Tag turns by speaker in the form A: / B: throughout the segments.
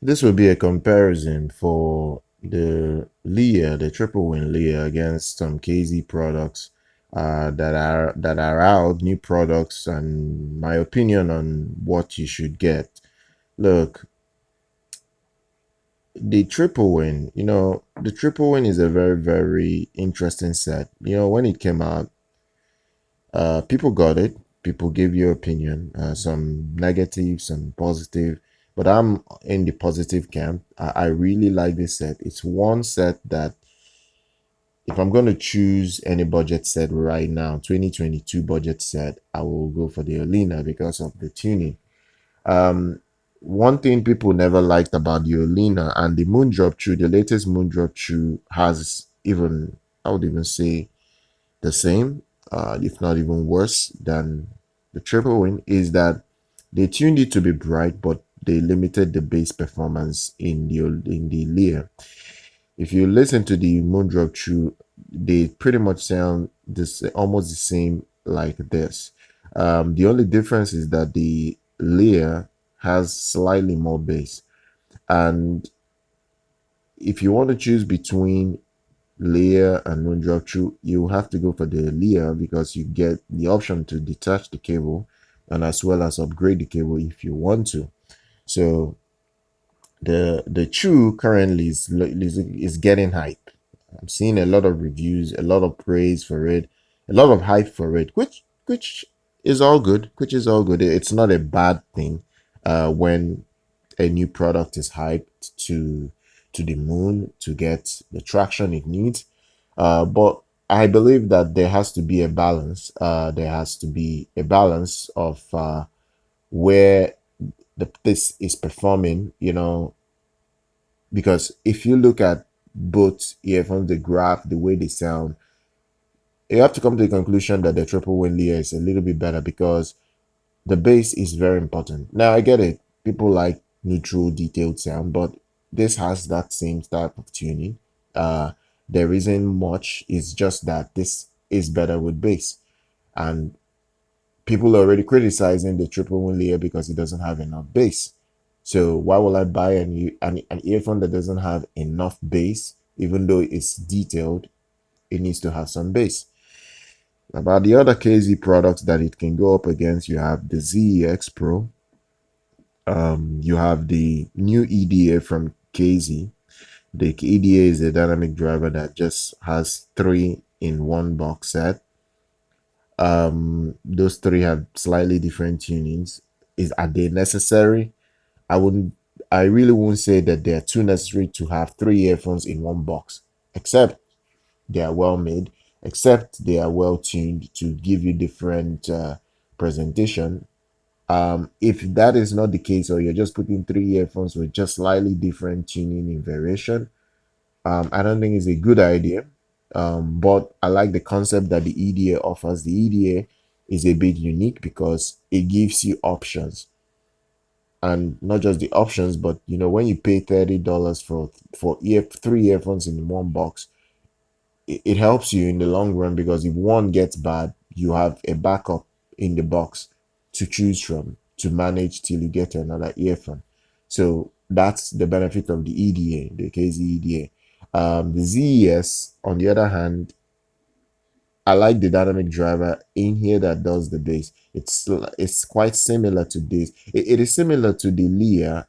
A: This will be a comparison for the Leá, the Tripowin Leá, against some KZ products that are out, new products, and my opinion on what you should get. Look, the Tripowin, the Tripowin is a very, very interesting set. When it came out, people got it. People gave you opinion, some negative, some positive, but I'm in the positive camp. I really like this set. It's one set that if I'm going to choose any budget set right now, 2022 budget set, I will go for the Olina because of the tuning. Um, One thing people never liked about the Olina and the MoonDrop CHU, the latest MoonDrop CHU has even, I would even say, the same, if not even worse than the Tripowin, is that they tuned it to be bright, but they limited the bass performance in the Lear. If you listen to the MoonDrop CHU, they pretty much sound this almost the same like this. The only difference is that the Lear has slightly more bass, and if you want to choose between Lear and MoonDrop CHU, you have to go for the Lear because you get the option to detach the cable and as well as upgrade the cable if you want to. So the CHU currently is getting hype. I'm seeing a lot of reviews, a lot of praise for it, a lot of hype for it, which is all good. Which is all good. It's not a bad thing when a new product is hyped to the moon to get the traction it needs. But I believe that there has to be a balance. There has to be a balance of where this is performing, because if you look at both earphones, the graph, the way they sound, you have to come to the conclusion that the Tripowin Leá is a little bit better because the bass is very important. Now I get it. People like neutral, detailed sound, but this has that same type of tuning. Uh, there isn't much. It's just that this is better with bass, and people are already criticizing the Tripowin Leá because it doesn't have enough bass. So why will I buy an earphone that doesn't have enough bass, even though it's detailed? It needs to have some bass. About the other KZ products that it can go up against, you have the ZEX Pro. You have the new EDA from KZ. The EDA is a dynamic driver that just has 3 in 1 box set. Those 3 have slightly different tunings. Are they necessary? I really wouldn't say that they're too necessary to have 3 earphones in 1 box, except they are well made, except they are well tuned to give you different presentation. If that is not the case, or you're just putting 3 earphones with just slightly different tuning in variation, I don't think it's a good idea. But I like the concept that the EDA offers. The EDA is a bit unique because it gives you options, and not just the options, but when you pay $30 for 3 earphones in 1 box, it helps you in the long run because if one gets bad, you have a backup in the box to choose from to manage till you get another earphone. So that's the benefit of the EDA, the KZ EDA. The ZES, on the other hand, I like the dynamic driver in here that does the bass. It's quite similar to this. It is similar to the Leá,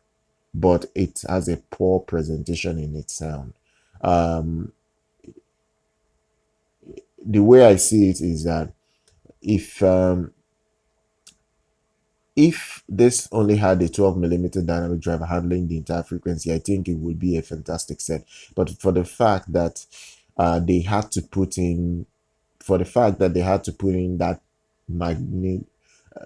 A: but it has a poor presentation in its sound. Um, the way I see it is that if um, if this only had a 12mm dynamic driver handling the entire frequency, I think it would be a fantastic set. But for the fact that they had to put in, that magnet,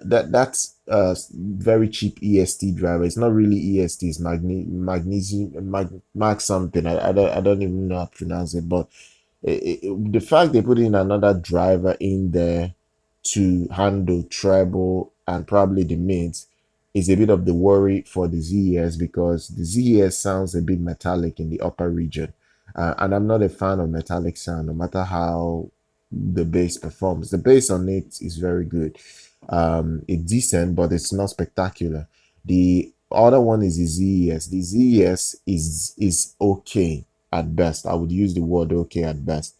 A: that's very cheap EST driver. It's not really EST. It's magnesium mag something. I don't even know how to pronounce it. But the fact they put in another driver in there to handle treble and probably the mids is a bit of the worry for the ZES, because the ZES sounds a bit metallic in the upper region. And I'm not a fan of metallic sound, no matter how the bass performs. The bass on it is very good. It's decent, but it's not spectacular. The other one is the ZES. The ZES is okay at best. I would use the word okay at best.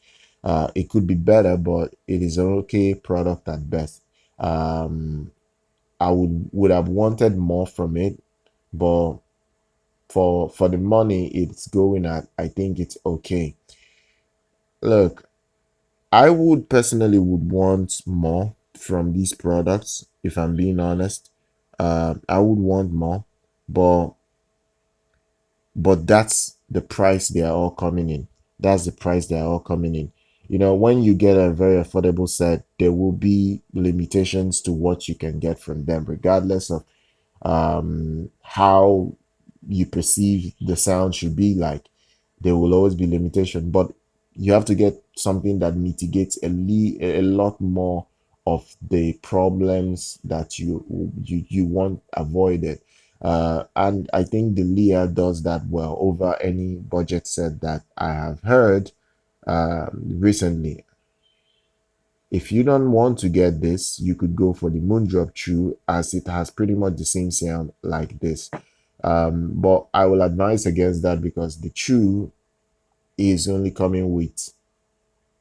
A: It could be better, but it is an okay product at best. I would have wanted more from it, but for the money it's going at, I think it's okay. Look, I would personally would want more from these products, if I'm being honest. I would want more, but that's the price they are all coming in. That's the price they are all coming in. You know, when you get a very affordable set, there will be limitations to what you can get from them, regardless of how you perceive the sound should be like. There will always be limitation, but you have to get something that mitigates a lot more of the problems that you want avoided. And I think the Leá does that well over any budget set that I have heard recently. If you don't want to get this, you could go for the MoonDrop CHU, as it has pretty much the same sound like this. But I will advise against that because the CHU is only coming with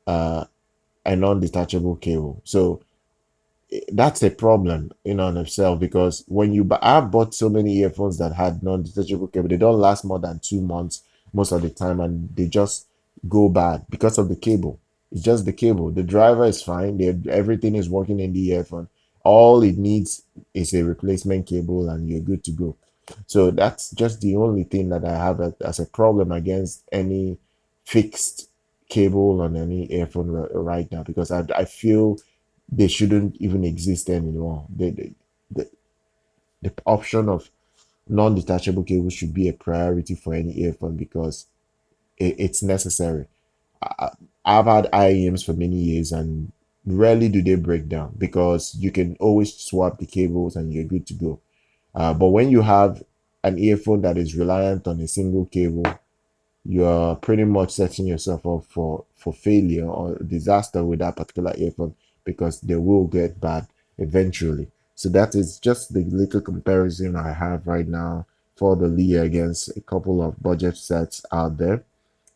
A: a non-detachable cable. So that's a problem in on itself, because when you I bought so many earphones that had non-detachable cable, they don't last more than 2 months most of the time, and they just go bad because of the cable. It's just the cable. The driver is fine. Everything is working in the earphone. All it needs is a replacement cable and you're good to go. So that's just the only thing that I have as a problem against any fixed cable on any earphone right now, because I feel they shouldn't even exist anymore. The, the option of non-detachable cable should be a priority for any earphone, because it's necessary. I, I've had IEMs for many years and rarely do they break down, because you can always swap the cables and you're good to go. But when you have an earphone that is reliant on a single cable, you're pretty much setting yourself up for failure or disaster with that particular earphone, because they will get bad eventually. So that is just the little comparison I have right now for the Leá against a couple of budget sets out there.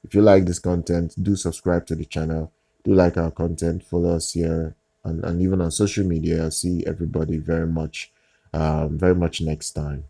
A: If you like this content, do subscribe to the channel. Do like our content, follow us here, and even on social media. I'll see everybody very much next time.